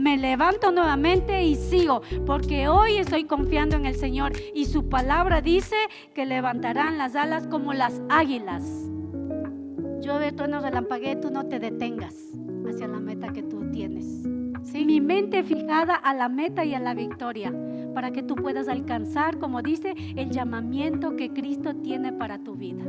me levanto nuevamente y sigo, porque hoy estoy confiando en el Señor y su palabra dice que levantarán las alas como las águilas. Llueve, trueno, relampaguee, tú no te detengas hacia la meta que tú tienes, ¿sí? Mi mente fijada a la meta y a la victoria, para que tú puedas alcanzar, como dice, el llamamiento que Cristo tiene para tu vida.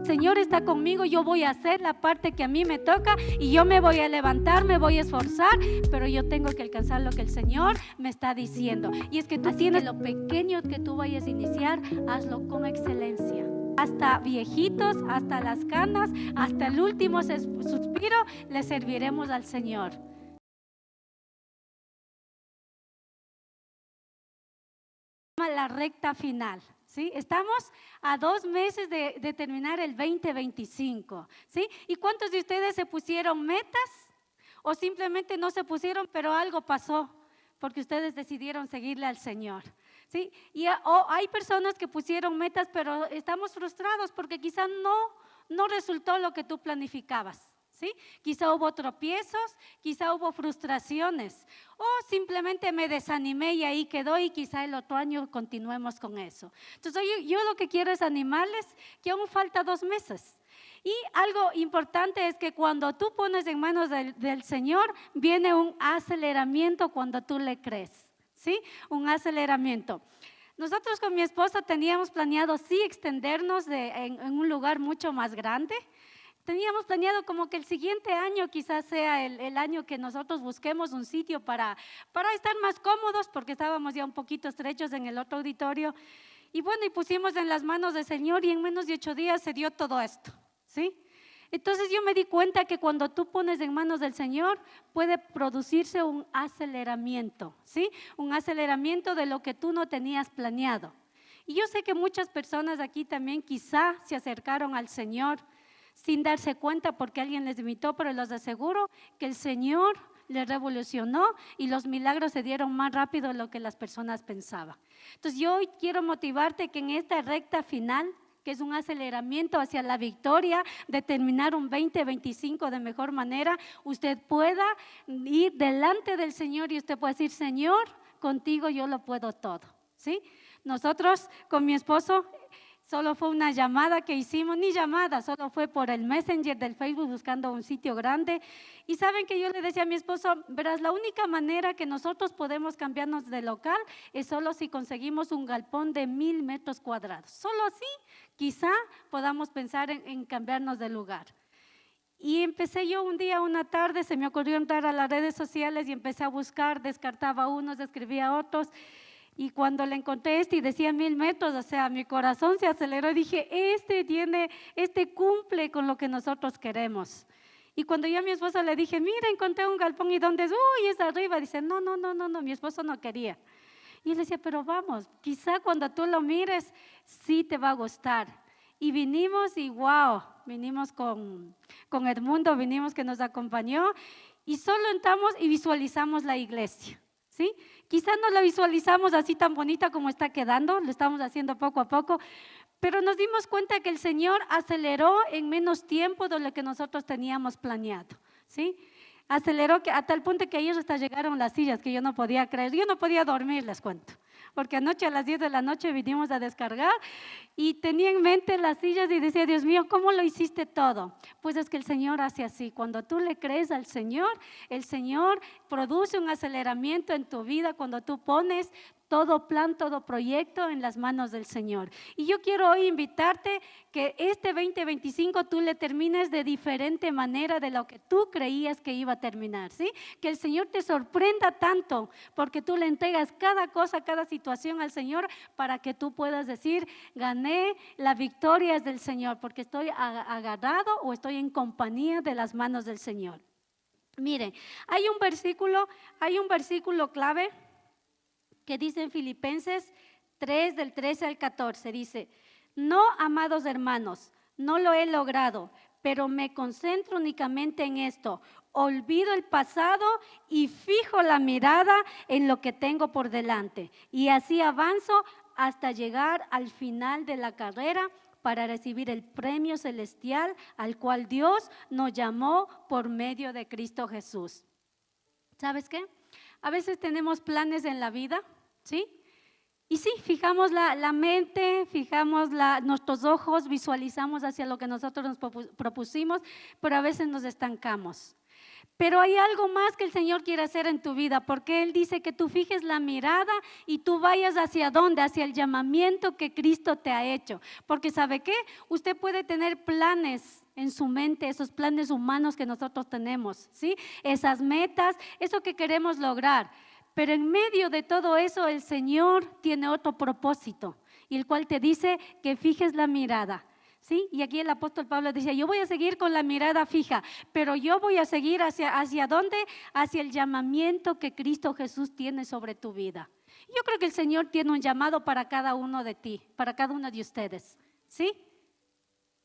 Señor está conmigo, yo voy a hacer la parte que a mí me toca y yo me voy a levantar, me voy a esforzar, pero yo tengo que alcanzar lo que el Señor me está diciendo. Y es que tú tienes lo pequeño que tú vayas a iniciar, hazlo con excelencia. Hasta viejitos, hasta las canas, hasta el último suspiro, le serviremos al Señor. La recta final. ¿Sí? Estamos a 2 meses de terminar el 2025, ¿sí? ¿Y cuántos de ustedes se pusieron metas o simplemente no se pusieron, pero algo pasó porque ustedes decidieron seguirle al Señor? ¿Sí? Y hay personas que pusieron metas, pero estamos frustrados porque quizá no resultó lo que tú planificabas. ¿Sí? Quizá hubo tropiezos, quizá hubo frustraciones o simplemente me desanimé y ahí quedó y quizá el otro año continuemos con eso. Entonces yo lo que quiero es animarles que aún falta 2 meses. Y algo importante es que cuando tú pones en manos del Señor, viene un aceleramiento cuando tú le crees, ¿sí? Un aceleramiento. Nosotros con mi esposa teníamos planeado sí extendernos en un lugar mucho más grande. Teníamos planeado como que el siguiente año quizás sea el año que nosotros busquemos un sitio para estar más cómodos, porque estábamos ya un poquito estrechos en el otro auditorio. Y bueno, y pusimos en las manos del Señor y en menos de 8 días se dio todo esto, ¿sí? Entonces yo me di cuenta que cuando tú pones en manos del Señor puede producirse un aceleramiento, ¿sí? Un aceleramiento de lo que tú no tenías planeado. Y yo sé que muchas personas aquí también quizá se acercaron al Señor sin darse cuenta porque alguien les invitó, pero les aseguro que el Señor les revolucionó y los milagros se dieron más rápido de lo que las personas pensaban. Entonces yo hoy quiero motivarte que en esta recta final, que es un aceleramiento hacia la victoria, de terminar un 2025 de mejor manera, usted pueda ir delante del Señor y usted pueda decir: Señor, contigo yo lo puedo todo, ¿sí? Nosotros con mi esposo solo fue una llamada que hicimos, ni llamada, solo fue por el Messenger del Facebook buscando un sitio grande. Y saben que yo le decía a mi esposo: verás, la única manera que nosotros podemos cambiarnos de local es solo si conseguimos un galpón de 1000 metros cuadrados. Solo así quizá podamos pensar en cambiarnos de lugar. Y empecé yo un día, una tarde, se me ocurrió entrar a las redes sociales y empecé a buscar, descartaba unos, escribía otros. Y cuando le encontré y decía 1000 metros, o sea, mi corazón se aceleró y dije: este cumple con lo que nosotros queremos. Y cuando yo a mi esposa le dije: mira, encontré un galpón, ¿y dónde es? Uy, es arriba. Dice: no, mi esposo no quería. Y él decía: pero vamos, quizá cuando tú lo mires, sí te va a gustar. Y vinimos y wow, vinimos con Edmundo, vinimos que nos acompañó y solo entramos y visualizamos la iglesia. ¿Sí? Quizás no la visualizamos así tan bonita como está quedando, lo estamos haciendo poco a poco, pero nos dimos cuenta que el Señor aceleró en menos tiempo de lo que nosotros teníamos planeado, ¿sí? Aceleró a tal punto que ayer hasta llegaron las sillas, que yo no podía creer, yo no podía dormir, les cuento, porque anoche a las 10 de la noche vinimos a descargar y tenía en mente las sillas y decía: Dios mío, ¿cómo lo hiciste todo? Pues es que el Señor hace así, cuando tú le crees al Señor, el Señor produce un aceleramiento en tu vida cuando tú pones todo plan, todo proyecto en las manos del Señor. Y yo quiero hoy invitarte que este 2025 tú le termines de diferente manera de lo que tú creías que iba a terminar, ¿sí? Que el Señor te sorprenda tanto porque tú le entregas cada cosa, cada situación al Señor para que tú puedas decir: gané, la victoria es del Señor porque estoy agarrado o estoy en compañía de las manos del Señor. Miren, hay un versículo clave que dice en Filipenses 3, del 13 al 14, dice: no, amados hermanos, no lo he logrado, pero me concentro únicamente en esto. Olvido el pasado y fijo la mirada en lo que tengo por delante. Y así avanzo hasta llegar al final de la carrera para recibir el premio celestial al cual Dios nos llamó por medio de Cristo Jesús. ¿Sabes qué? A veces tenemos planes en la vida, ¿sí? Y sí, fijamos la mente, fijamos nuestros ojos, visualizamos hacia lo que nosotros nos propusimos, pero a veces nos estancamos. Pero hay algo más que el Señor quiere hacer en tu vida, porque Él dice que tú fijes la mirada y tú vayas hacia dónde, hacia el llamamiento que Cristo te ha hecho. Porque ¿sabe qué? Usted puede tener planes en su mente, esos planes humanos que nosotros tenemos, ¿sí? Esas metas, eso que queremos lograr. Pero en medio de todo eso el Señor tiene otro propósito, y el cual te dice que fijes la mirada. ¿Sí? Y aquí el apóstol Pablo dice, yo voy a seguir con la mirada fija, pero yo voy a seguir hacia ¿dónde? Hacia el llamamiento que Cristo Jesús tiene sobre tu vida. Yo creo que el Señor tiene un llamado para cada uno de ti, para cada uno de ustedes, ¿sí?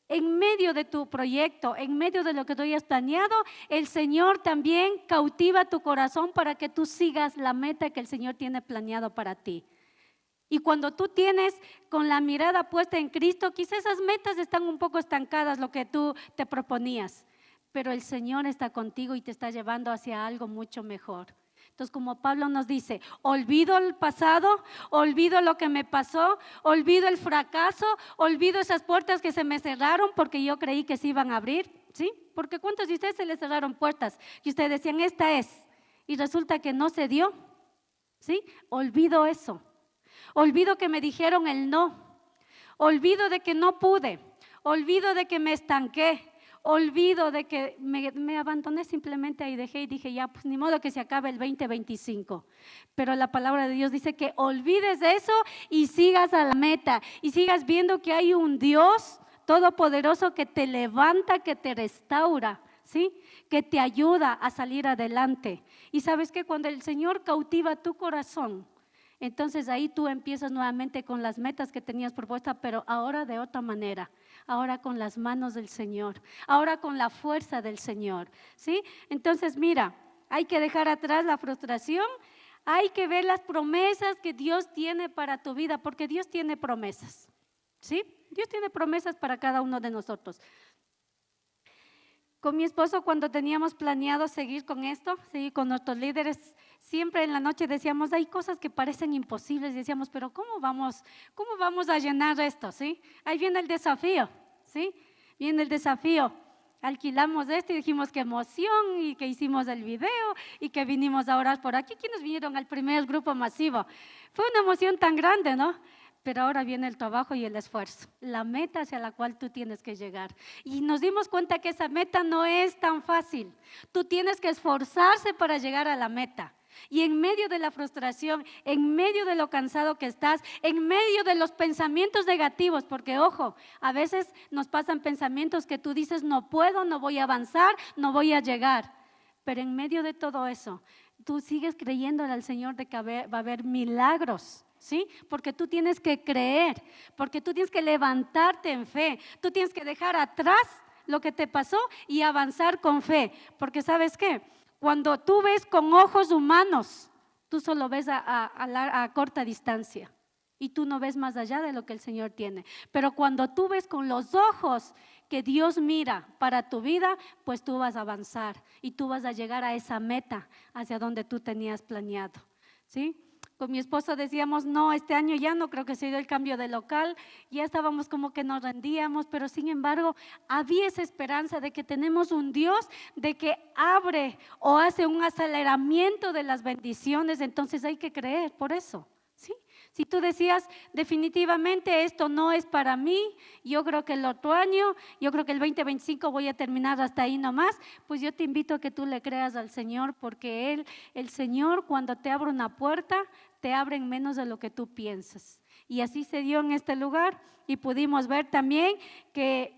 En medio de tu proyecto, en medio de lo que tú hayas planeado, el Señor también cautiva tu corazón para que tú sigas la meta que el Señor tiene planeado para ti. Y cuando tú tienes con la mirada puesta en Cristo, quizás esas metas están un poco estancadas, lo que tú te proponías, pero el Señor está contigo y te está llevando hacia algo mucho mejor. Entonces, como Pablo nos dice, olvido el pasado, olvido lo que me pasó, olvido el fracaso, olvido esas puertas que se me cerraron porque yo creí que se iban a abrir, ¿sí? Porque ¿cuántos de ustedes se les cerraron puertas y ustedes decían, esta es, y resulta que no se dio? ¿Sí? Olvido eso. Olvido que me dijeron el no, olvido de que no pude, olvido de que me estanqué, olvido de que me abandoné simplemente y dejé y dije ya, pues ni modo que se acabe el 2025. Pero la palabra de Dios dice que olvides eso y sigas a la meta y sigas viendo que hay un Dios todopoderoso que te levanta, que te restaura, ¿sí? Que te ayuda a salir adelante. Y sabes que cuando el Señor cautiva tu corazón, entonces ahí tú empiezas nuevamente con las metas que tenías propuestas, pero ahora de otra manera, ahora con las manos del Señor, ahora con la fuerza del Señor, ¿sí? Entonces mira, hay que dejar atrás la frustración, hay que ver las promesas que Dios tiene para tu vida, porque Dios tiene promesas, ¿sí? Dios tiene promesas para cada uno de nosotros. Con mi esposo, cuando teníamos planeado seguir con esto, seguir con nuestros líderes, siempre en la noche decíamos, hay cosas que parecen imposibles, y decíamos, pero ¿cómo vamos a llenar esto? ¿Sí? Ahí viene el desafío, ¿sí? Viene el desafío. Alquilamos esto y dijimos qué emoción, y que hicimos el video y que vinimos a orar por aquí. ¿Quiénes vinieron al primer grupo masivo? Fue una emoción tan grande, ¿no? Pero ahora viene el trabajo y el esfuerzo, la meta hacia la cual tú tienes que llegar. Y nos dimos cuenta que esa meta no es tan fácil. Tú tienes que esforzarse para llegar a la meta. Y en medio de la frustración, en medio de lo cansado que estás, en medio de los pensamientos negativos, porque ojo, a veces nos pasan pensamientos que tú dices, no puedo, no voy a avanzar, no voy a llegar. Pero en medio de todo eso, tú sigues creyéndole al Señor de que va a haber milagros. ¿Sí? Porque tú tienes que creer, porque tú tienes que levantarte en fe, tú tienes que dejar atrás lo que te pasó y avanzar con fe, porque ¿sabes qué? Cuando tú ves con ojos humanos, tú solo ves a corta distancia y tú no ves más allá de lo que el Señor tiene, pero cuando tú ves con los ojos que Dios mira para tu vida, pues tú vas a avanzar y tú vas a llegar a esa meta hacia donde tú tenías planeado, ¿sí? Con mi esposo decíamos, no, este año ya no creo que se dio el cambio de local, ya estábamos como que nos rendíamos, pero sin embargo había esa esperanza de que tenemos un Dios de que abre o hace un aceleramiento de las bendiciones, entonces hay que creer por eso, ¿sí? Si tú decías definitivamente esto no es para mí, yo creo que el otro año, yo creo que el 2025 voy a terminar hasta ahí nomás, pues yo te invito a que tú le creas al Señor, porque el Señor cuando te abre una puerta, te abre en menos de lo que tú piensas. Y así se dio en este lugar y pudimos ver también que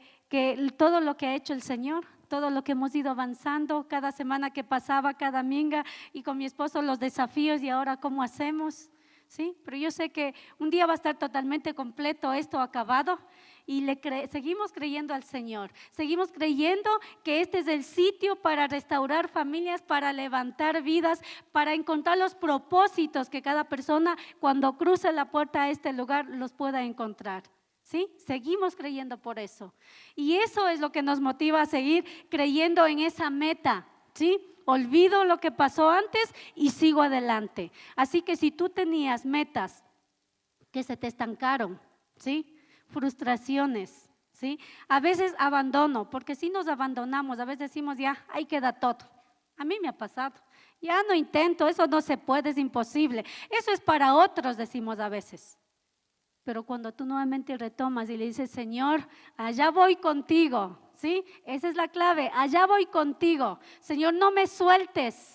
todo lo que ha hecho el Señor, todo lo que hemos ido avanzando, cada semana que pasaba, cada minga, y con mi esposo los desafíos y ahora cómo hacemos. ¿Sí? Pero yo sé que un día va a estar totalmente completo esto acabado y seguimos creyendo al Señor, seguimos creyendo que este es el sitio para restaurar familias, para levantar vidas, para encontrar los propósitos que cada persona cuando cruce la puerta a este lugar los pueda encontrar. ¿Sí? Seguimos creyendo por eso y eso es lo que nos motiva a seguir creyendo en esa meta, ¿sí? olvido lo que pasó antes y sigo adelante. Así que si tú tenías metas que se te estancaron, ¿sí? Frustraciones, ¿sí? A veces abandono, porque si nos abandonamos, a veces decimos ya, ahí queda todo. A mí me ha pasado, ya no intento, eso no se puede, es imposible. Eso es para otros, decimos a veces. Pero cuando tú nuevamente retomas y le dices, Señor, allá voy contigo, ¿sí? Esa es la clave, allá voy contigo. Señor, no me sueltes.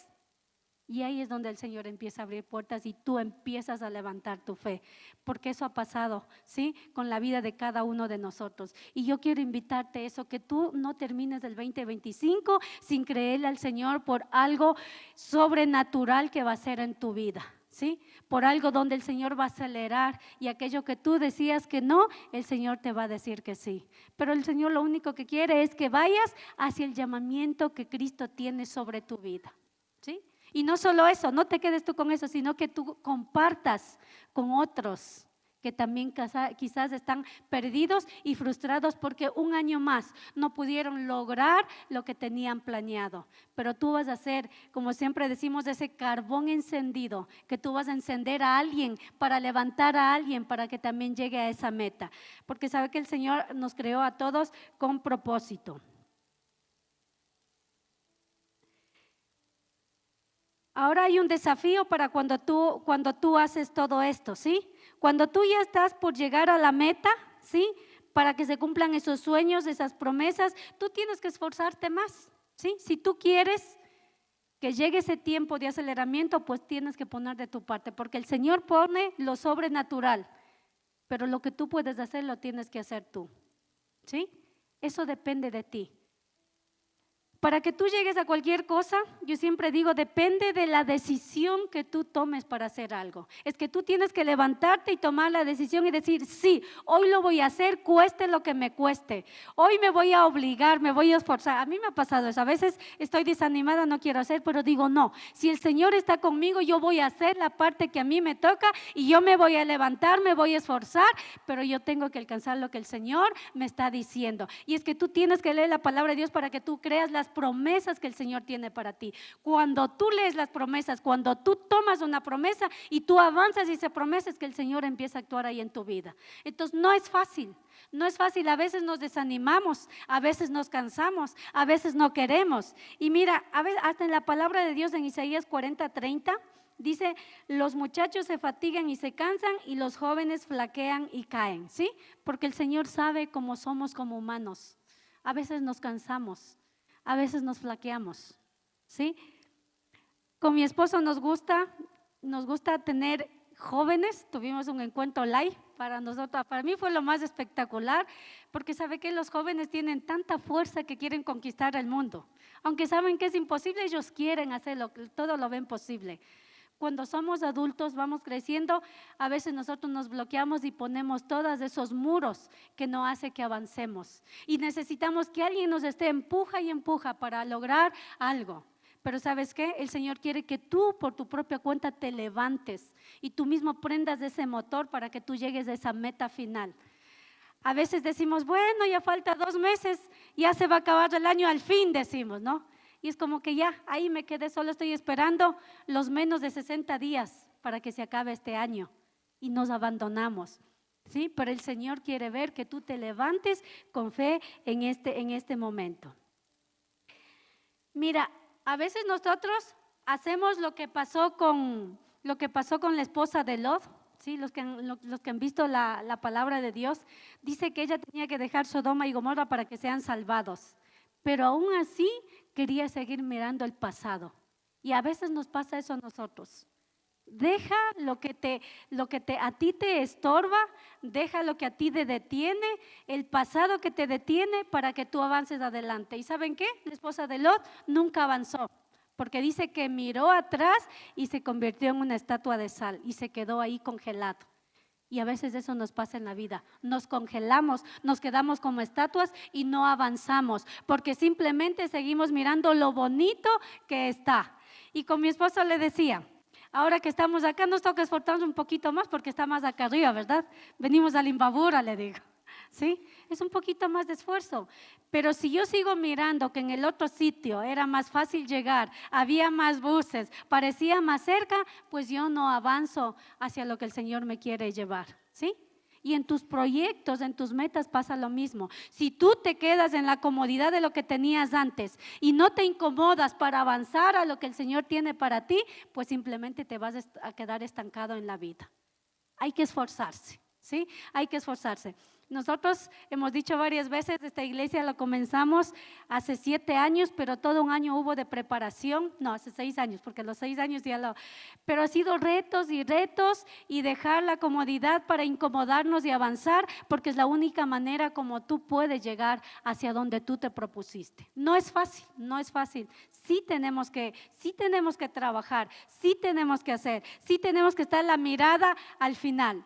Y ahí es donde el Señor empieza a abrir puertas y tú empiezas a levantar tu fe, porque eso ha pasado, ¿sí? Con la vida de cada uno de nosotros. Y yo quiero invitarte a eso, que tú no termines el 2025 sin creerle al Señor por algo sobrenatural que va a hacer en tu vida, ¿sí? Por algo donde el Señor va a acelerar y aquello que tú decías que no, el Señor te va a decir que sí. Pero el Señor lo único que quiere es que vayas hacia el llamamiento que Cristo tiene sobre tu vida, ¿sí? Y no solo eso, no te quedes tú con eso, sino que tú compartas con otros que también quizás están perdidos y frustrados porque un año más no pudieron lograr lo que tenían planeado. Pero tú vas a ser, como siempre decimos, ese carbón encendido, que tú vas a encender a alguien para levantar a alguien para que también llegue a esa meta. Porque sabe que el Señor nos creó a todos con propósito. Ahora hay un desafío para cuando tú haces todo esto, ¿sí? Cuando tú ya estás por llegar a la meta, ¿sí? Para que se cumplan esos sueños, esas promesas, tú tienes que esforzarte más, ¿sí? Si tú quieres que llegue ese tiempo de aceleramiento, pues tienes que poner de tu parte, porque el Señor pone lo sobrenatural, pero lo que tú puedes hacer lo tienes que hacer tú, ¿sí? Eso depende de ti. Para que tú llegues a cualquier cosa, yo siempre digo, depende de la decisión que tú tomes para hacer algo. Es que tú tienes que levantarte y tomar la decisión y decir, sí, hoy lo voy a hacer, cueste lo que me cueste. Hoy me voy a obligar, me voy a esforzar. A mí me ha pasado eso, a veces estoy desanimada, no quiero hacer, pero digo, no, si el Señor está conmigo, yo voy a hacer la parte que a mí me toca y yo me voy a levantar, me voy a esforzar, pero yo tengo que alcanzar lo que el Señor me está diciendo. Y es que tú tienes que leer la palabra de Dios para que tú creas las promesas que el Señor tiene para ti. Cuando tú lees las promesas, cuando tú tomas una promesa y tú avanzas y esa promesa, es que el Señor empieza a actuar ahí en tu vida. Entonces no es fácil, no es fácil. A veces nos desanimamos, a veces nos cansamos, a veces no queremos. Y mira, a veces, hasta en la palabra de Dios en Isaías 40:30 dice, los muchachos se fatigan y se cansan y los jóvenes flaquean y caen, ¿sí? Porque el Señor sabe cómo somos como humanos. A veces nos cansamos, a veces nos flaqueamos, ¿sí? Con mi esposo nos gusta tener jóvenes. Tuvimos un encuentro live para nosotros. Para mí fue lo más espectacular, porque sabe que los jóvenes tienen tanta fuerza que quieren conquistar el mundo. Aunque saben que es imposible, ellos quieren hacerlo, todo lo ven posible. Cuando somos adultos, vamos creciendo, a veces nosotros nos bloqueamos y ponemos todos esos muros que no hace que avancemos. Y necesitamos que alguien nos esté empuja y empuja para lograr algo. Pero ¿sabes qué? El Señor quiere que tú por tu propia cuenta te levantes y tú mismo prendas ese motor para que tú llegues a esa meta final. A veces decimos, bueno, ya falta 2 meses, ya se va a acabar el año, al fin decimos, ¿no? Y es como que ya, ahí me quedé, solo estoy esperando los menos de 60 días para que se acabe este año y nos abandonamos, ¿sí? Pero el Señor quiere ver que tú te levantes con fe en este momento. Mira, a veces nosotros hacemos lo que pasó con la esposa de Lot, ¿sí? Los que han visto la palabra de Dios, dice que ella tenía que dejar Sodoma y Gomorra para que sean salvados. Pero aún así quería seguir mirando el pasado. Y a veces nos pasa eso a nosotros. Deja lo que a ti te estorba, deja lo que a ti te detiene, el pasado que te detiene para que tú avances adelante. ¿Y saben qué? La esposa de Lot nunca avanzó, porque dice que miró atrás y se convirtió en una estatua de sal y se quedó ahí congelado. Y a veces eso nos pasa en la vida, nos congelamos, nos quedamos como estatuas y no avanzamos, porque simplemente seguimos mirando lo bonito que está. Y con mi esposo le decía, ahora que estamos acá nos toca esforzarnos un poquito más porque está más acá arriba, ¿verdad? Venimos a Limbabura, le digo, ¿sí? Es un poquito más de esfuerzo. Pero si yo sigo mirando que en el otro sitio era más fácil llegar, había más buses, parecía más cerca, pues yo no avanzo hacia lo que el Señor me quiere llevar, ¿sí? Y en tus proyectos, en tus metas pasa lo mismo. Si tú te quedas en la comodidad de lo que tenías antes y no te incomodas para avanzar a lo que el Señor tiene para ti, pues simplemente te vas a quedar estancado en la vida. Hay que esforzarse, ¿sí? Hay que esforzarse. Nosotros hemos dicho varias veces, esta iglesia la comenzamos hace 7 años, pero todo un año hubo de preparación, no, hace 6 años, porque los 6 años pero ha sido retos y dejar la comodidad para incomodarnos y avanzar, porque es la única manera como tú puedes llegar hacia donde tú te propusiste. No es fácil, no es fácil. Sí tenemos que trabajar, sí tenemos que hacer, sí tenemos que estar la mirada al final.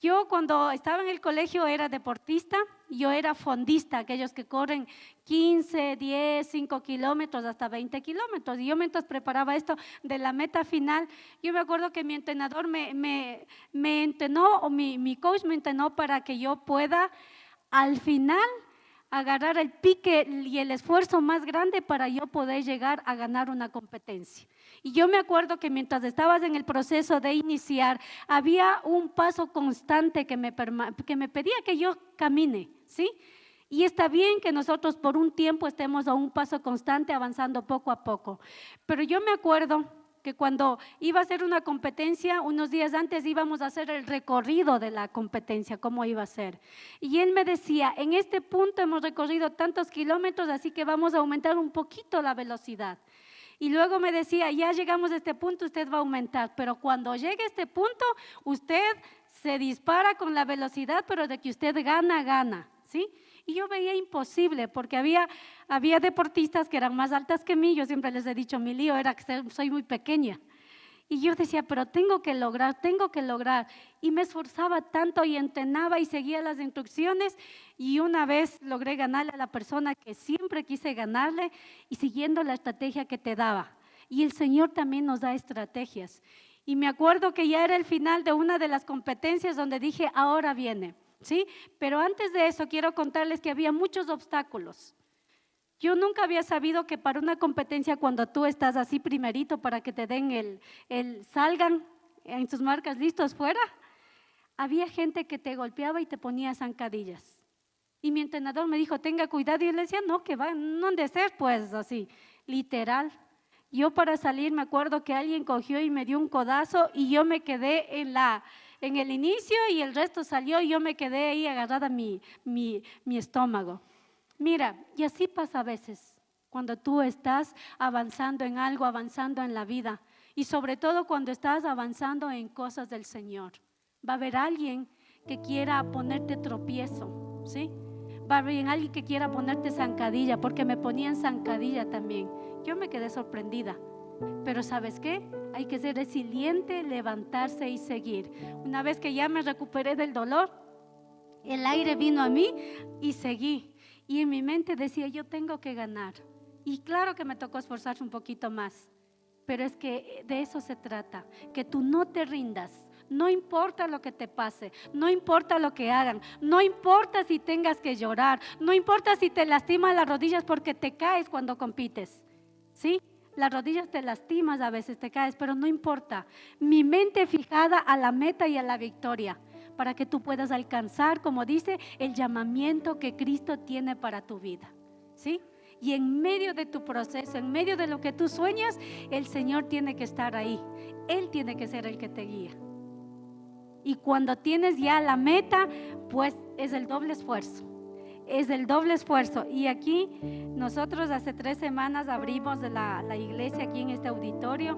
Yo cuando estaba en el colegio era deportista, yo era fondista, aquellos que corren 15, 10, 5 kilómetros, hasta 20 kilómetros. Y yo mientras preparaba esto de la meta final, yo me acuerdo que mi entrenador me entrenó, o mi coach me entrenó para que yo pueda al final agarrar el pique y el esfuerzo más grande para yo poder llegar a ganar una competencia. Y yo me acuerdo que mientras estabas en el proceso de iniciar, había un paso constante que me pedía que yo camine, ¿sí? Y está bien que nosotros por un tiempo estemos a un paso constante avanzando poco a poco. Pero yo me acuerdo que cuando iba a hacer una competencia, unos días antes íbamos a hacer el recorrido de la competencia, cómo iba a ser. Y él me decía, en este punto hemos recorrido tantos kilómetros, así que vamos a aumentar un poquito la velocidad. Y luego me decía, ya llegamos a este punto, usted va a aumentar, pero cuando llegue a este punto, usted se dispara con la velocidad, pero de que usted gana, ¿sí? Y yo veía imposible, porque había deportistas que eran más altas que mí. Yo siempre les he dicho, mi lío era que soy muy pequeña. Y yo decía, pero tengo que lograr. Y me esforzaba tanto y entrenaba y seguía las instrucciones. Y una vez logré ganarle a la persona que siempre quise ganarle y siguiendo la estrategia que te daba. Y el Señor también nos da estrategias. Y me acuerdo que ya era el final de una de las competencias donde dije, ahora viene, ¿sí? Pero antes de eso quiero contarles que había muchos obstáculos. Yo nunca había sabido que para una competencia, cuando tú estás así primerito para que te den salgan en sus marcas listos fuera, había gente que te golpeaba y te ponía zancadillas. Y mi entrenador me dijo, tenga cuidado, y yo le decía, no, que va, no han de ser pues así, literal. Yo para salir me acuerdo que alguien cogió y me dio un codazo y yo me quedé en el inicio y el resto salió y yo me quedé ahí agarrada mi estómago. Mira, y así pasa a veces cuando tú estás avanzando en algo, avanzando en la vida, y sobre todo cuando estás avanzando en cosas del Señor. Va a haber alguien que quiera ponerte tropiezo, ¿sí? Va a haber alguien que quiera ponerte zancadilla, porque me ponían zancadilla también. Yo me quedé sorprendida, pero ¿sabes qué? Hay que ser resiliente, levantarse y seguir. Una vez que ya me recuperé del dolor, el aire vino a mí y seguí. Y en mi mente decía, yo tengo que ganar. Y claro que me tocó esforzarse un poquito más, pero es que de eso se trata, que tú no te rindas. No importa lo que te pase, no importa lo que hagan, no importa si tengas que llorar, no importa si te lastiman las rodillas porque te caes cuando compites, ¿sí? Las rodillas te lastimas, a veces te caes, pero no importa. Mi mente fijada a la meta y a la victoria, para que tú puedas alcanzar, como dice, el llamamiento que Cristo tiene para tu vida, ¿sí? Y en medio de tu proceso, en medio de lo que tú sueñas, el Señor tiene que estar ahí. Él tiene que ser el que te guía. Y cuando tienes ya la meta, pues es el doble esfuerzo. Es el doble esfuerzo. Y aquí nosotros hace 3 semanas abrimos la iglesia aquí en este auditorio.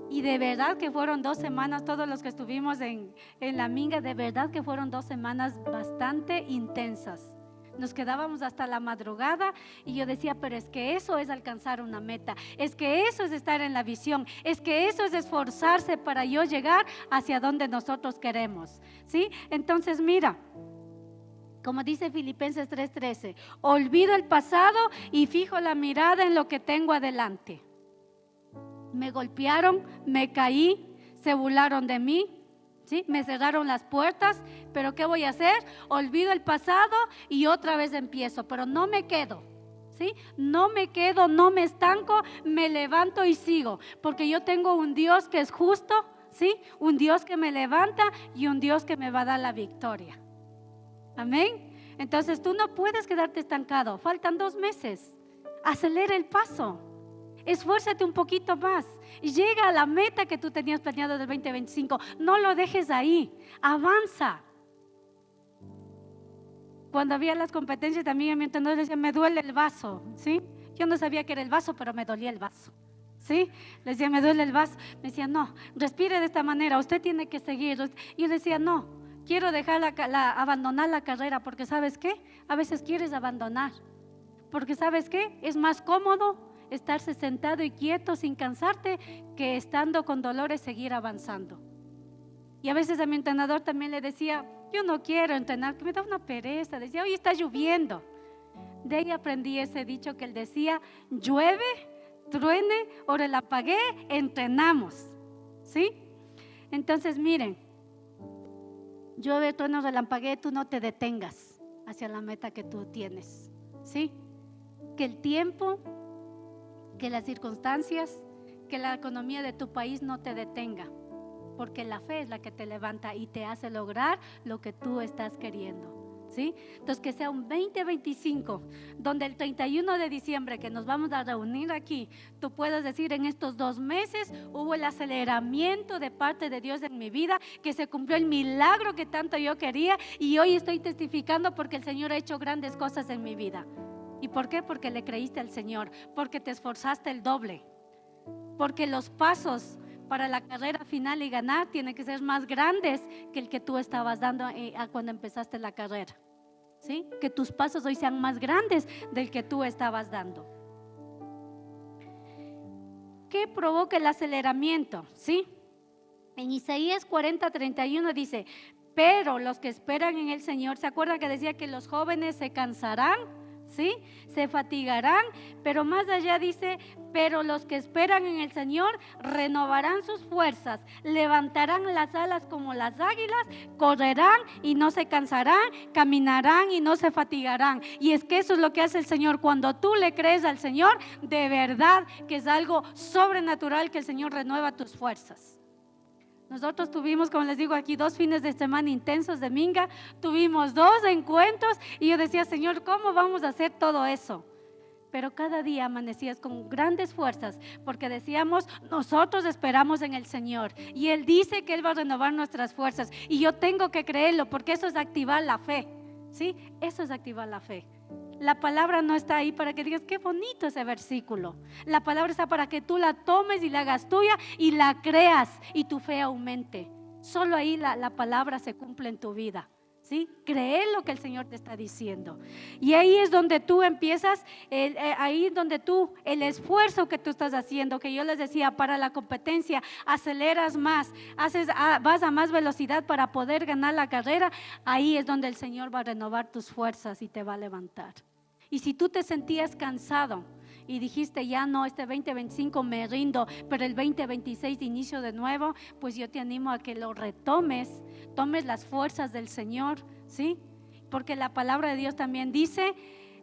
Y de verdad que fueron 2 semanas, todos los que estuvimos en la Minga, de verdad que fueron 2 semanas bastante intensas. Nos quedábamos hasta la madrugada y yo decía, pero es que eso es alcanzar una meta, es que eso es estar en la visión, es que eso es esforzarse para yo llegar hacia donde nosotros queremos, ¿sí? Entonces mira, como dice Filipenses 3:13, olvido el pasado y fijo la mirada en lo que tengo adelante. Me golpearon, me caí, se burlaron de mí, ¿Sí? Me cerraron las puertas, pero ¿qué voy a hacer? Olvido el pasado y otra vez empiezo, pero no me quedo. ¿Sí? No me quedo, no me estanco, me levanto y sigo, porque yo tengo un Dios que es justo, ¿sí? Un Dios que me levanta y un Dios que me va a dar la victoria. Amén. Entonces tú no puedes quedarte estancado. Faltan 2 meses. Acelera el paso. Esfuérzate un poquito más y llega a la meta que tú tenías planeado del 2025. No lo dejes ahí. Avanza. Cuando había las competencias también a mi entrenador decía, me duele el vaso, ¿sí? Yo no sabía que era el vaso, pero me dolía el vaso, ¿sí? Le decía, me duele el vaso. Me decía, no, respire de esta manera, usted tiene que seguir. Y yo decía, no, quiero dejar abandonar la carrera, porque ¿sabes qué? A veces quieres abandonar, porque ¿sabes qué? Es más cómodo estarse sentado y quieto sin cansarte que estando con dolores seguir avanzando. Y a veces a mi entrenador también le decía, yo no quiero entrenar, que me da una pereza. Decía, hoy está lloviendo. De ahí aprendí ese dicho que él decía, llueve, truene o relampaguee, entrenamos. ¿Sí? Entonces miren, llueve, truene o relampaguee, tú no te detengas hacia la meta que tú tienes. ¿Sí? Que el tiempo, que las circunstancias, que la economía de tu país no te detenga. Porque la fe es la que te levanta y te hace lograr lo que tú estás queriendo, ¿sí? Entonces que sea un 2025 donde el 31 de diciembre que nos vamos a reunir aquí, tú puedas decir, en estos 2 meses hubo el aceleramiento de parte de Dios en mi vida, que se cumplió el milagro que tanto yo quería y hoy estoy testificando porque el Señor ha hecho grandes cosas en mi vida. ¿Y por qué? Porque le creíste al Señor, porque te esforzaste el doble, porque los pasos para la carrera final y ganar tienen que ser más grandes que el que tú estabas dando cuando empezaste la carrera, ¿sí? Que tus pasos hoy sean más grandes del que tú estabas dando. ¿Qué provoca el aceleramiento? ¿Sí? En Isaías 40:31 dice, pero los que esperan en el Señor, ¿se acuerdan que decía que los jóvenes se cansarán? ¿Sí? Se fatigarán, pero más allá dice, pero los que esperan en el Señor renovarán sus fuerzas, levantarán las alas como las águilas, correrán y no se cansarán, caminarán y no se fatigarán. Y es que eso es lo que hace el Señor. Cuando tú le crees al Señor, de verdad que es algo sobrenatural que el Señor renueva tus fuerzas. Nosotros tuvimos, como les digo aquí, 2 fines de semana intensos de Minga, tuvimos 2 encuentros y yo decía, Señor, ¿cómo vamos a hacer todo eso? Pero cada día amanecías con grandes fuerzas porque decíamos, nosotros esperamos en el Señor y Él dice que Él va a renovar nuestras fuerzas y yo tengo que creerlo porque eso es activar la fe, ¿sí? Eso es activar la fe. La palabra no está ahí para que digas, qué bonito ese versículo. La palabra está para que tú la tomes y la hagas tuya y la creas y tu fe aumente. Solo ahí la palabra se cumple en tu vida, ¿sí? Creer lo que el Señor te está diciendo. Y ahí es donde tú empiezas, ahí es donde tú, el esfuerzo que tú estás haciendo, que yo les decía, para la competencia, aceleras más, vas a más velocidad para poder ganar la carrera. Ahí es donde el Señor va a renovar tus fuerzas y te va a levantar. Y si tú te sentías cansado y dijiste, ya no, este 2025 me rindo, pero el 2026 inicio de nuevo, pues yo te animo a que lo retomes, tomes las fuerzas del Señor, ¿sí? Porque la palabra de Dios también dice,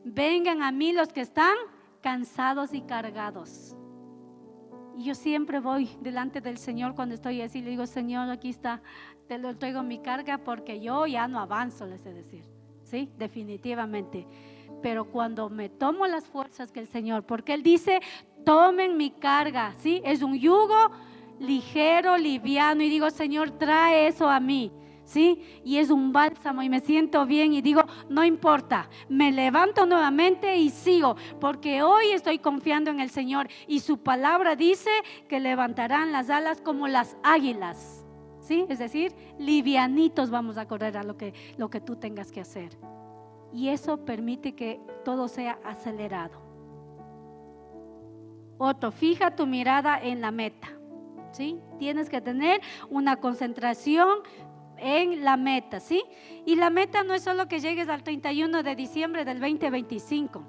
vengan a mí los que están cansados y cargados. Y yo siempre voy delante del Señor cuando estoy así, le digo, Señor, aquí está, te lo traigo mi carga porque yo ya no avanzo, les he de decir, ¿sí? Definitivamente. Pero cuando me tomo las fuerzas que el Señor, porque Él dice, tomen mi carga, ¿sí? Es un yugo ligero, liviano, y digo, Señor, trae eso a mí, ¿sí? Y es un bálsamo y me siento bien y digo, no importa, me levanto nuevamente y sigo, porque hoy estoy confiando en el Señor y su palabra dice que levantarán las alas como las águilas, ¿sí? Es decir, livianitos vamos a correr a lo que tú tengas que hacer. Y eso permite que todo sea acelerado. Otro, fija tu mirada en la meta, ¿sí? Tienes que tener una concentración en la meta, ¿sí? Y la meta no es solo que llegues al 31 de diciembre del 2025.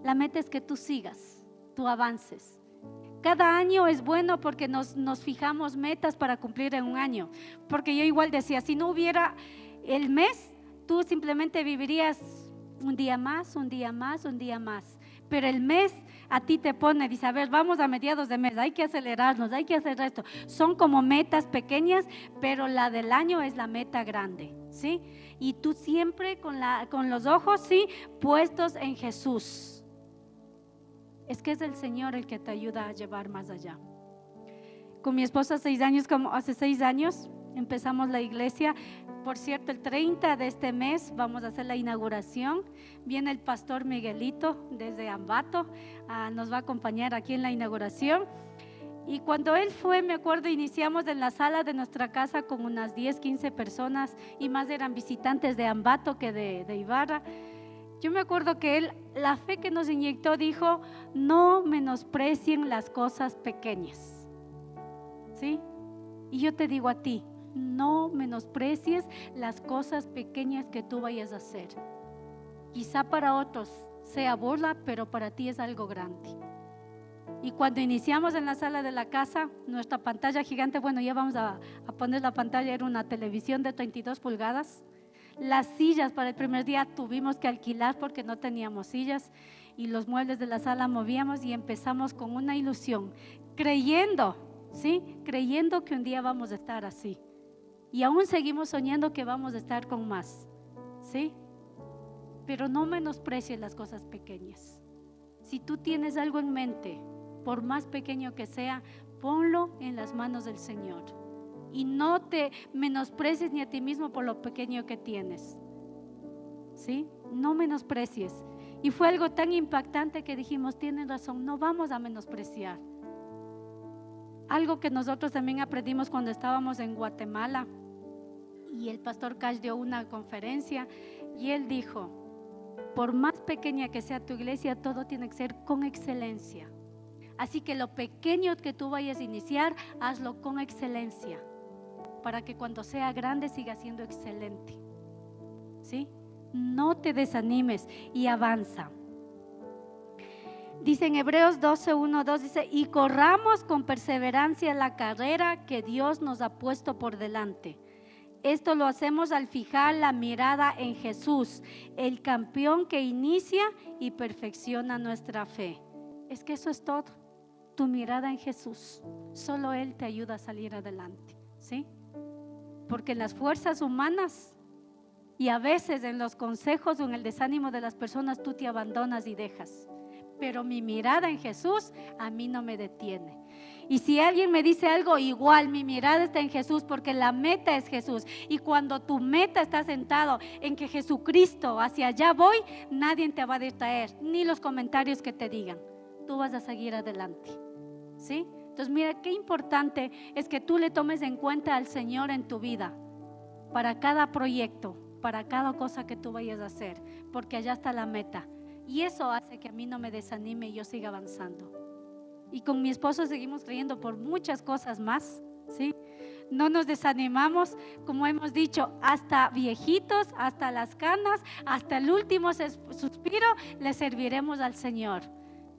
La meta es que tú sigas, tú avances, Cada año es bueno porque nos fijamos metas para cumplir en un año. Porque yo igual decía, si no hubiera el mes, tú simplemente vivirías un día más, un día más, un día más. Pero el mes a ti te pone, dice, a ver, vamos a mediados de mes, hay que acelerarnos, hay que hacer esto. Son como metas pequeñas, pero la del año es la meta grande, ¿sí? Y tú siempre con los ojos, ¿sí?, puestos en Jesús. Es que es el Señor el que te ayuda a llevar más allá. Con mi esposa hace 6 años empezamos la iglesia. Por cierto, el 30 de este mes vamos a hacer la inauguración. Viene el pastor Miguelito desde Ambato, nos va a acompañar aquí en la inauguración. Y cuando él fue, me acuerdo, iniciamos en la sala de nuestra casa con unas 10, 15 personas y más eran visitantes de Ambato que de Ibarra. Yo me acuerdo que él, la fe que nos inyectó, dijo: no menosprecien las cosas pequeñas, ¿sí? Y yo te digo a ti, no menosprecies las cosas pequeñas que tú vayas a hacer. Quizá para otros sea burla, pero para ti es algo grande. Y cuando iniciamos en la sala de la casa, nuestra pantalla gigante, bueno, ya vamos a poner la pantalla, era una televisión de 32 pulgadas. Las sillas para el primer día tuvimos que alquilar porque no teníamos sillas, y los muebles de la sala movíamos y empezamos con una ilusión, creyendo, ¿sí?, creyendo que un día vamos a estar así. Y aún seguimos soñando que vamos a estar con más, ¿sí? Pero no menosprecies las cosas pequeñas. Si tú tienes algo en mente, por más pequeño que sea, ponlo en las manos del Señor. Y no te menosprecies ni a ti mismo por lo pequeño que tienes, ¿sí? No menosprecies. Y fue algo tan impactante que dijimos, tienen razón, no vamos a menospreciar. Algo que nosotros también aprendimos cuando estábamos en Guatemala, y el pastor Cash dio una conferencia y él dijo: por más pequeña que sea tu iglesia, todo tiene que ser con excelencia. Así que lo pequeño que tú vayas a iniciar, hazlo con excelencia, para que cuando sea grande siga siendo excelente, ¿sí? No te desanimes y avanza. Dice en Hebreos 12, 1, 2, dice: y corramos con perseverancia la carrera que Dios nos ha puesto por delante. Esto lo hacemos al fijar la mirada en Jesús, el campeón que inicia y perfecciona nuestra fe. Es que eso es todo, tu mirada en Jesús. Solo Él te ayuda a salir adelante, ¿sí? Porque en las fuerzas humanas y a veces en los consejos o en el desánimo de las personas tú te abandonas y dejas. Pero mi mirada en Jesús a mí no me detiene. Y si alguien me dice algo, igual mi mirada está en Jesús, porque la meta es Jesús. Y cuando tu meta está sentado en que Jesucristo, hacia allá voy, nadie te va a distraer, ni los comentarios que te digan. Tú vas a seguir adelante, ¿sí? Entonces mira qué importante es que tú le tomes en cuenta al Señor en tu vida, para cada proyecto, para cada cosa que tú vayas a hacer, porque allá está la meta. Y eso hace que a mí no me desanime y yo siga avanzando. Y con mi esposo seguimos creyendo por muchas cosas más, ¿sí? No nos desanimamos, como hemos dicho, hasta viejitos, hasta las canas, hasta el último suspiro, le serviremos al Señor,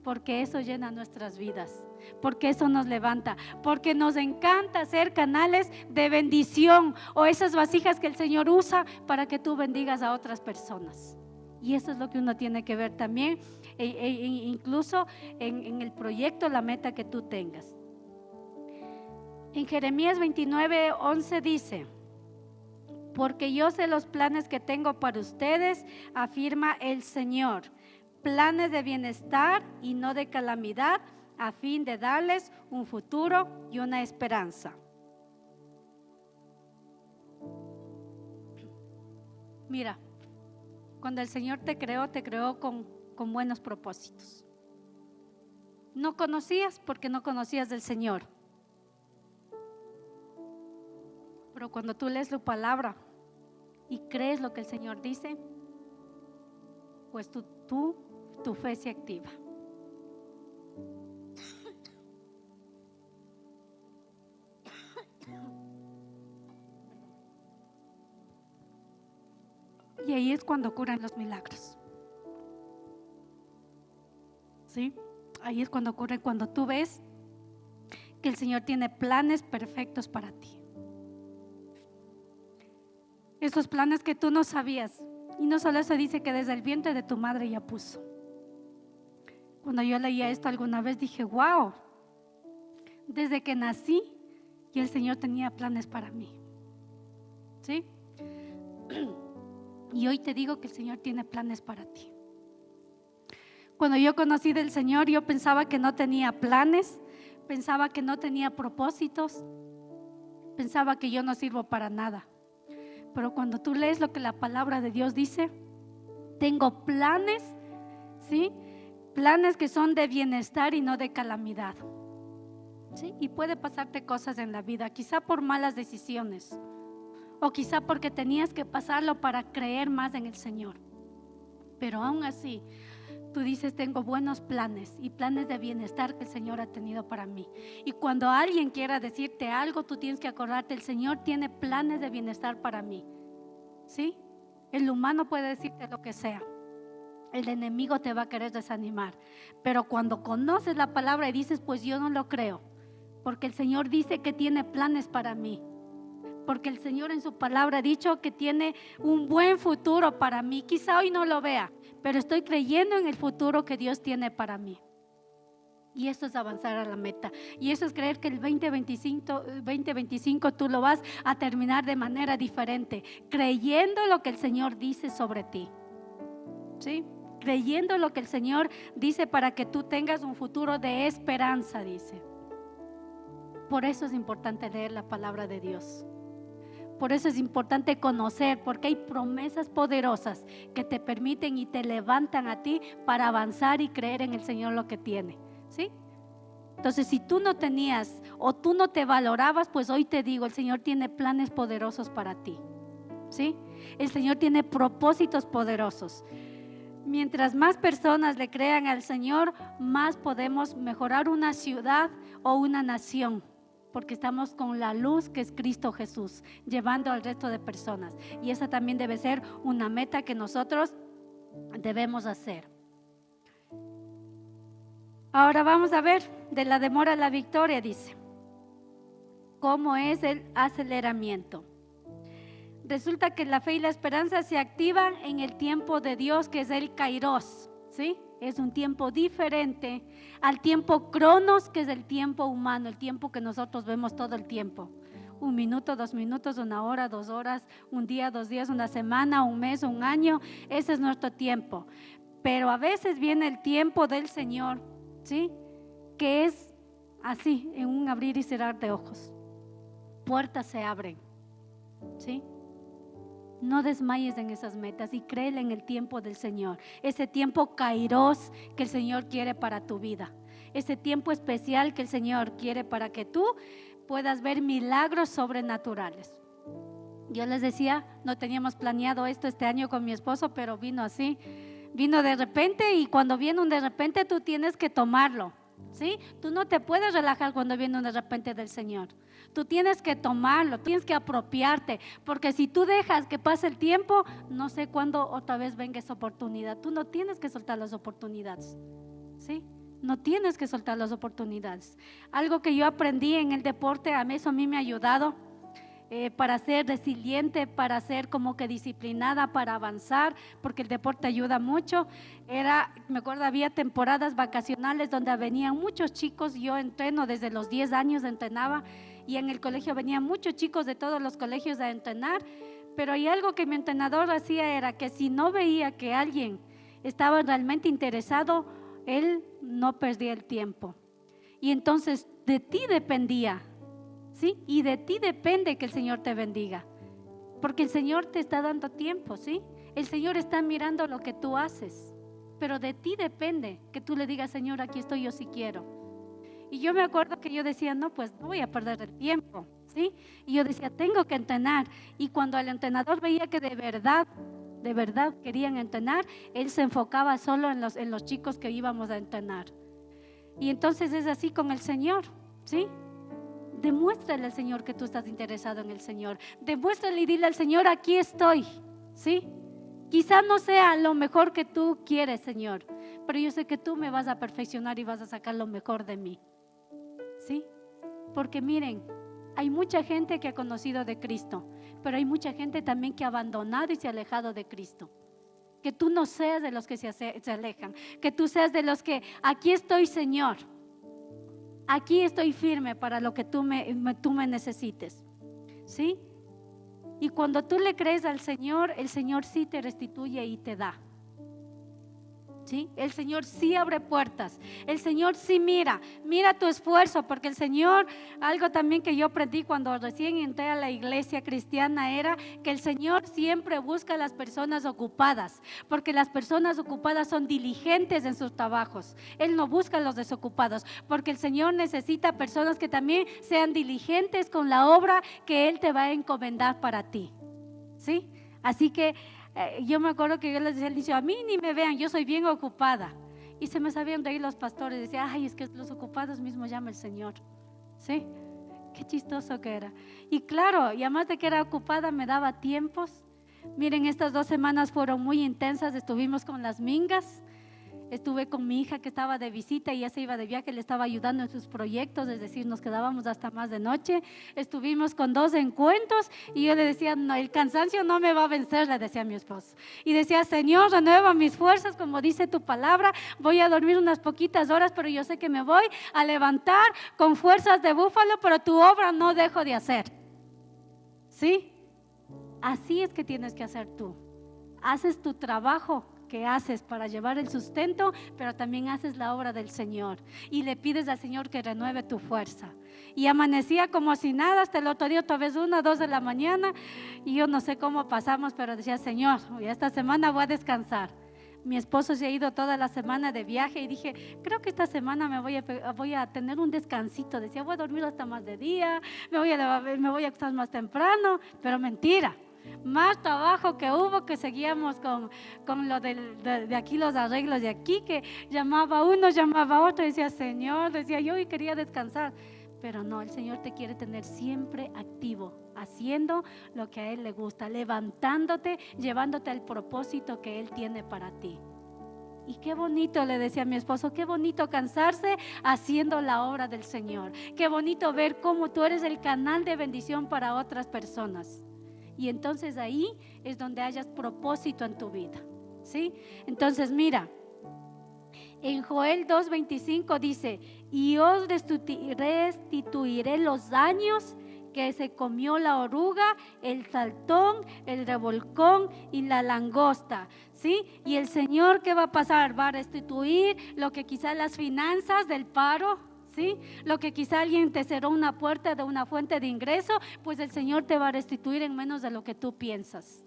porque eso llena nuestras vidas, porque eso nos levanta, porque nos encanta ser canales de bendición, o esas vasijas que el Señor usa para que tú bendigas a otras personas. Y eso es lo que uno tiene que ver también, incluso en el proyecto, la meta que tú tengas. En Jeremías 29, 11 dice: porque yo sé los planes que tengo para ustedes, afirma el Señor, planes de bienestar y no de calamidad, a fin de darles un futuro y una esperanza. Mira, cuando el Señor te creó con buenos propósitos. No conocías porque no conocías del Señor. Pero cuando tú lees su palabra y crees lo que el Señor dice, pues tu fe se activa. Y ahí es cuando ocurren los milagros, ¿sí? Ahí es cuando ocurre, cuando tú ves que el Señor tiene planes perfectos para ti. Esos planes que tú no sabías. Y no solo eso, dice que desde el vientre de tu madre ya puso. Cuando yo leía esto alguna vez dije, wow, desde que nací y el Señor tenía planes para mí. ¿Sí? Y hoy te digo que el Señor tiene planes para ti. Cuando yo conocí del Señor, yo pensaba que no tenía planes, pensaba que no tenía propósitos, pensaba que yo no sirvo para nada. Pero cuando tú lees lo que la palabra de Dios dice, tengo planes, ¿sí? Planes que son de bienestar y no de calamidad. ¿Sí? Y puede pasarte cosas en la vida, quizá por malas decisiones, o quizá porque tenías que pasarlo para creer más en el Señor. Pero aún así, tú dices, tengo buenos planes y planes de bienestar que el Señor ha tenido para mí. Y cuando alguien quiera decirte algo, tú tienes que acordarte, el Señor tiene planes de bienestar para mí. ¿Sí? El humano puede decirte lo que sea. El enemigo te va a querer desanimar. Pero cuando conoces la palabra y dices, pues yo no lo creo, porque el Señor dice que tiene planes para mí. Porque el Señor en su palabra ha dicho que tiene un buen futuro para mí. Quizá hoy no lo vea, pero estoy creyendo en el futuro que Dios tiene para mí. Y eso es avanzar a la meta. Y eso es creer que el 2025 tú lo vas a terminar de manera diferente, creyendo lo que el Señor dice sobre ti. ¿Sí? Creyendo lo que el Señor dice para que tú tengas un futuro de esperanza, dice. Por eso es importante leer la palabra de Dios. Por eso es importante conocer, porque hay promesas poderosas que te permiten y te levantan a ti para avanzar y creer en el Señor lo que tiene. ¿Sí? Entonces, si tú no tenías o tú no te valorabas, pues hoy te digo, el Señor tiene planes poderosos para ti. ¿Sí? El Señor tiene propósitos poderosos. Mientras más personas le crean al Señor, más podemos mejorar una ciudad o una nación, porque estamos con la luz que es Cristo Jesús, llevando al resto de personas. Y esa también debe ser una meta que nosotros debemos hacer. Ahora vamos a ver, de la demora a la victoria, dice. ¿Cómo es el aceleramiento? Resulta que la fe y la esperanza se activan en el tiempo de Dios, que es el Kairos, ¿sí? Es un tiempo diferente al tiempo Cronos, que es el tiempo humano, el tiempo que nosotros vemos todo el tiempo. 1 minuto, 2 minutos, 1 hora, 2 horas, 1 día, 2 días, 1 semana, 1 mes, 1 año. Ese es nuestro tiempo. Pero a veces viene el tiempo del Señor, ¿sí? Que es así, en un abrir y cerrar de ojos. Puertas se abren, ¿sí? No desmayes en esas metas y créele en el tiempo del Señor. Ese tiempo kairos que el Señor quiere para tu vida. Ese tiempo especial que el Señor quiere para que tú puedas ver milagros sobrenaturales. Yo les decía, no teníamos planeado esto este año con mi esposo, pero vino así. Vino de repente, y cuando viene un de repente tú tienes que tomarlo, ¿sí? Tú no te puedes relajar cuando viene un de repente del Señor. Tú tienes que tomarlo, tienes que apropiarte, porque si tú dejas que pase el tiempo, no sé cuándo otra vez venga esa oportunidad. Tú no tienes que soltar las oportunidades, ¿sí? No tienes que soltar las oportunidades. Algo que yo aprendí en el deporte, eso a mí me ha ayudado. Para ser resiliente, para ser como que disciplinada, para avanzar, porque el deporte ayuda mucho. Me acuerdo, había temporadas vacacionales donde venían muchos chicos. Yo entreno desde los 10 años, entrenaba, y en el colegio venían muchos chicos de todos los colegios a entrenar. Pero hay algo que mi entrenador hacía, era que si no veía que alguien estaba realmente interesado, él no perdía el tiempo. Y entonces de ti dependía, ¿sí? Y de ti depende que el Señor te bendiga, porque el Señor te está dando tiempo, ¿sí? El Señor está mirando lo que tú haces, pero de ti depende que tú le digas, Señor, aquí estoy, yo sí quiero. Y yo me acuerdo que yo decía, no, pues no voy a perder el tiempo, ¿sí? Y yo decía, tengo que entrenar. Y cuando el entrenador veía que de verdad querían entrenar, él se enfocaba solo en los chicos que íbamos a entrenar. Y entonces es así con el Señor, ¿sí? Demuéstrale al Señor que tú estás interesado en el Señor. Demuéstrale y dile al Señor, aquí estoy, ¿sí? Quizá no sea lo mejor que tú quieres, Señor, pero yo sé que tú me vas a perfeccionar y vas a sacar lo mejor de mí, ¿sí? Porque miren, hay mucha gente que ha conocido de Cristo, pero hay mucha gente también que ha abandonado y se ha alejado de Cristo. Que tú no seas de los que se alejan, que tú seas de los que, aquí estoy, Señor, aquí estoy firme para lo que tú me necesites, ¿sí? Y cuando tú le crees al Señor, el Señor sí te restituye y te da. ¿Sí? El Señor sí abre puertas, el Señor sí mira tu esfuerzo, porque el Señor, algo también que yo aprendí cuando recién entré a la iglesia cristiana, era que el Señor siempre busca a las personas ocupadas, porque las personas ocupadas son diligentes en sus trabajos. Él no busca a los desocupados, porque el Señor necesita personas que también sean diligentes con la obra que Él te va a encomendar para ti, ¿sí? Así que yo me acuerdo que yo les decía al inicio, a mí ni me vean, yo soy bien ocupada. Y se me sabían reír los pastores, decían, ay, es que los ocupados mismos llama el Señor. ¿Sí? Qué chistoso que era. Y claro, y además de que era ocupada, me daba tiempos. Miren, estas 2 semanas fueron muy intensas, estuvimos con las mingas. Estuve con mi hija que estaba de visita y ella se iba de viaje, le estaba ayudando en sus proyectos, es decir, nos quedábamos hasta más de noche. Estuvimos con 2 encuentros y yo le decía, no, el cansancio no me va a vencer, le decía a mi esposo. Y decía, Señor, renueva mis fuerzas, como dice tu palabra, voy a dormir unas poquitas horas, pero yo sé que me voy a levantar con fuerzas de búfalo, pero tu obra no dejo de hacer. ¿Sí? Así es que tienes que hacer tú. Haces tu trabajo que haces para llevar el sustento, pero también haces la obra del Señor y le pides al Señor que renueve tu fuerza. Y amanecía como si nada hasta el otro día, otra vez 1 o 2 de la mañana, y yo no sé cómo pasamos, pero decía, Señor, esta semana voy a descansar. Mi esposo se ha ido toda la semana de viaje y dije, creo que esta semana me voy a tener un descansito. Decía, voy a dormir hasta más de día, me voy a acostar más temprano, pero mentira. Más trabajo que hubo, que seguíamos con lo de aquí, los arreglos de aquí, que llamaba uno, llamaba otro, decía, Señor, decía yo, y quería descansar. Pero no, el Señor te quiere tener siempre activo, haciendo lo que a Él le gusta, levantándote, llevándote al propósito que Él tiene para ti. Y qué bonito, le decía a mi esposo, qué bonito cansarse haciendo la obra del Señor. Qué bonito ver cómo tú eres el canal de bendición para otras personas. Y entonces ahí es donde hayas propósito en tu vida, ¿sí? Entonces mira, en Joel 2:25 dice, y os restituiré los años que se comió la oruga, el saltón, el revolcón y la langosta, ¿sí? Y el Señor, ¿qué va a pasar? Va a restituir lo que quizá las finanzas del paro, ¿sí? Lo que quizá alguien te cerró una puerta de una fuente de ingreso, pues el Señor te va a restituir en menos de lo que tú piensas.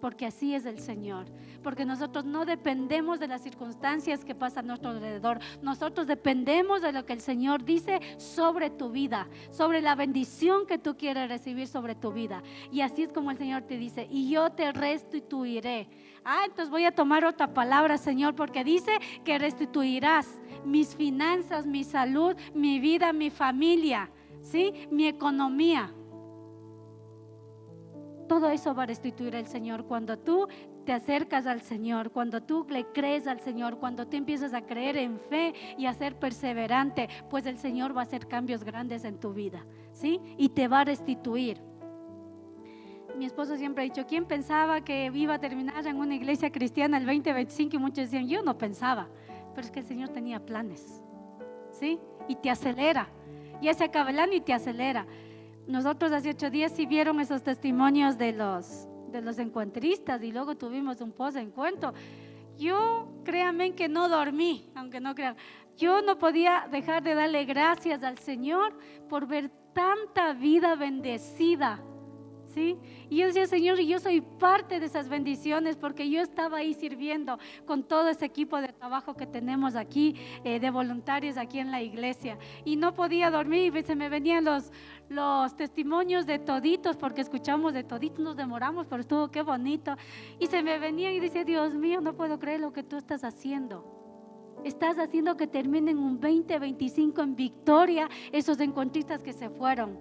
Porque así es el Señor, porque nosotros no dependemos de las circunstancias que pasan a nuestro alrededor, nosotros dependemos de lo que el Señor dice sobre tu vida, sobre la bendición que tú quieres recibir sobre tu vida. Y así es como el Señor te dice, y yo te restituiré. Entonces voy a tomar otra palabra, Señor, porque dice que restituirás mis finanzas, mi salud, mi vida, mi familia, ¿sí? Mi economía. Todo eso va a restituir el Señor cuando tú te acercas al Señor, cuando tú le crees al Señor, cuando tú empiezas a creer en fe y a ser perseverante, pues el Señor va a hacer cambios grandes en tu vida, ¿sí? Y te va a restituir. Mi esposo siempre ha dicho, ¿quién pensaba que iba a terminar en una iglesia cristiana el 2025? Y muchos decían, yo no pensaba, pero es que el Señor tenía planes, ¿sí? Y te acelera, ya se acaba el año y te acelera. Nosotros hace 8 días sí vieron esos testimonios de los encuentristas y luego tuvimos un post-encuentro. Yo, créanme que no dormí, aunque no crean. Yo no podía dejar de darle gracias al Señor por ver tanta vida bendecida, ¿sí? Y yo decía, Señor, yo soy parte de esas bendiciones porque yo estaba ahí sirviendo con todo ese equipo de trabajo que tenemos aquí, de voluntarios aquí en la iglesia, y no podía dormir y se me venían los testimonios de toditos, porque escuchamos de toditos, nos demoramos, pero estuvo qué bonito, y se me venían y decía, Dios mío, no puedo creer lo que tú estás haciendo. Estás haciendo que terminen un 2025 en victoria esos encuentristas que se fueron.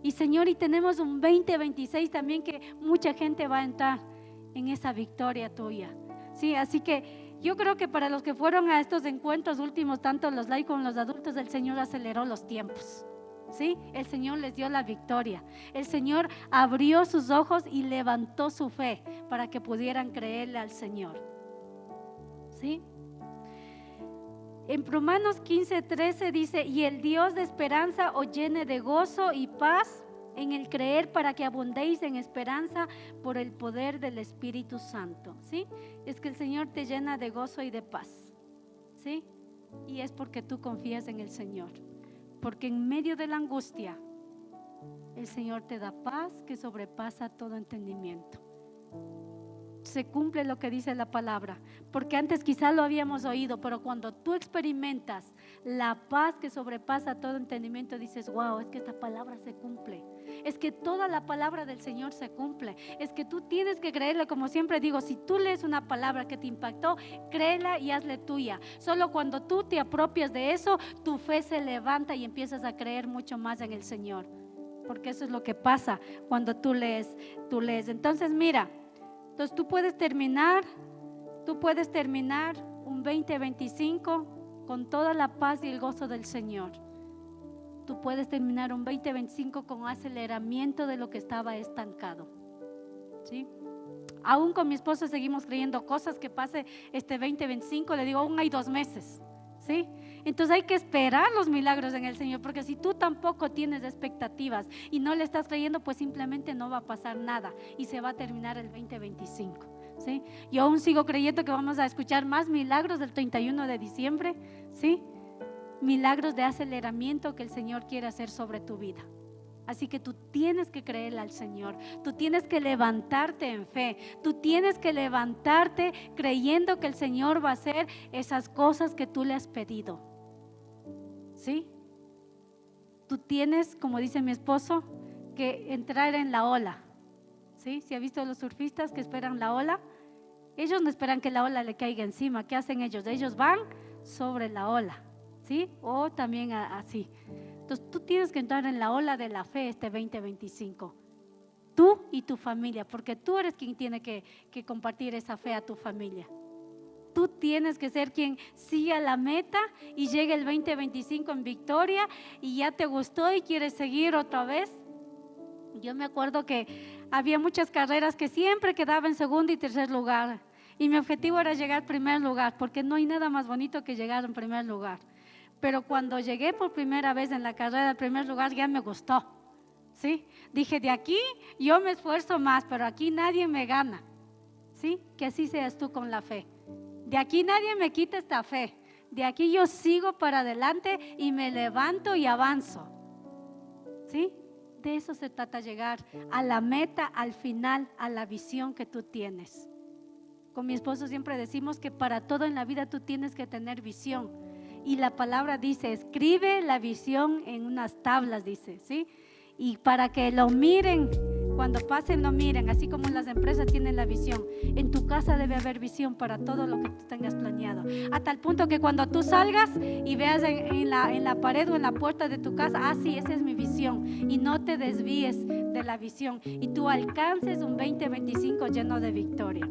Y Señor, y tenemos un 2026 también que mucha gente va a entrar en esa victoria tuya, ¿sí? Así que yo creo que para los que fueron a estos encuentros últimos, tanto los laicos como los adultos, el Señor aceleró los tiempos, ¿sí? El Señor les dio la victoria. El Señor abrió sus ojos y levantó su fe para que pudieran creerle al Señor, ¿sí? En Romanos 15:13 dice: y el Dios de esperanza os llene de gozo y paz en el creer, para que abundéis en esperanza por el poder del Espíritu Santo, ¿sí? Es que el Señor te llena de gozo y de paz, ¿sí? Y es porque tú confías en el Señor, porque en medio de la angustia el Señor te da paz que sobrepasa todo entendimiento. Se cumple lo que dice la palabra, porque antes quizás lo habíamos oído, pero cuando tú experimentas la paz que sobrepasa todo entendimiento, dices: wow, es que esta palabra se cumple, es que toda la palabra del Señor se cumple. Es que tú tienes que creerla. Como siempre digo, si tú lees una palabra que te impactó, créela y hazle tuya. Solo cuando tú te apropias de eso, tu fe se levanta y empiezas a creer mucho más en el Señor, porque eso es lo que pasa cuando tú lees. Entonces mira, entonces tú puedes terminar un 2025 con toda la paz y el gozo del Señor. Tú puedes terminar un 2025 con aceleramiento de lo que estaba estancado, ¿sí? Aún con mi esposo seguimos creyendo cosas que pase este 2025. Le digo, aún hay 2 meses, ¿sí? Entonces hay que esperar los milagros en el Señor, porque si tú tampoco tienes expectativas y no le estás creyendo, pues simplemente no va a pasar nada y se va a terminar el 2025, ¿sí? Yo aún sigo creyendo que vamos a escuchar más milagros del 31 de diciembre, ¿sí? Milagros de aceleramiento que el Señor quiere hacer sobre tu vida. Así que tú tienes que creerle al Señor, tú tienes que levantarte en fe, tú tienes que levantarte creyendo que el Señor va a hacer esas cosas que tú le has pedido, ¿sí? Tú tienes, como dice mi esposo, que entrar en la ola, ¿sí? Si ha visto a los surfistas que esperan la ola, ellos no esperan que la ola le caiga encima. ¿Qué hacen ellos? Ellos van sobre la ola, ¿sí? O también así. Entonces tú tienes que entrar en la ola de la fe este 2025, tú y tu familia, porque tú eres quien tiene que compartir esa fe a tu familia. Tú tienes que ser quien siga la meta y llegue el 2025 en victoria y ya te gustó y quieres seguir otra vez. Yo me acuerdo que había muchas carreras que siempre quedaba en segundo y tercer lugar, y mi objetivo era llegar al primer lugar, porque no hay nada más bonito que llegar en primer lugar. Pero cuando llegué por primera vez en la carrera al primer lugar, ya me gustó, ¿sí? Dije, de aquí yo me esfuerzo más, pero aquí nadie me gana, ¿sí? Que así seas tú con la fe. De aquí nadie me quita esta fe. De aquí yo sigo para adelante y me levanto y avanzo, ¿sí? De eso se trata, llegar a la meta, al final, a la visión que tú tienes. Con mi esposo siempre decimos que para todo en la vida tú tienes que tener visión. Y la palabra dice, escribe la visión en unas tablas, dice, ¿sí? Y para que lo miren, cuando pasen lo miren, así como las empresas tienen la visión. En tu casa debe haber visión para todo lo que tú tengas planeado. A tal punto que cuando tú salgas y veas en la pared o en la puerta de tu casa, sí, esa es mi visión. Y no te desvíes de la visión. Y tú alcances un 2025 lleno de victoria.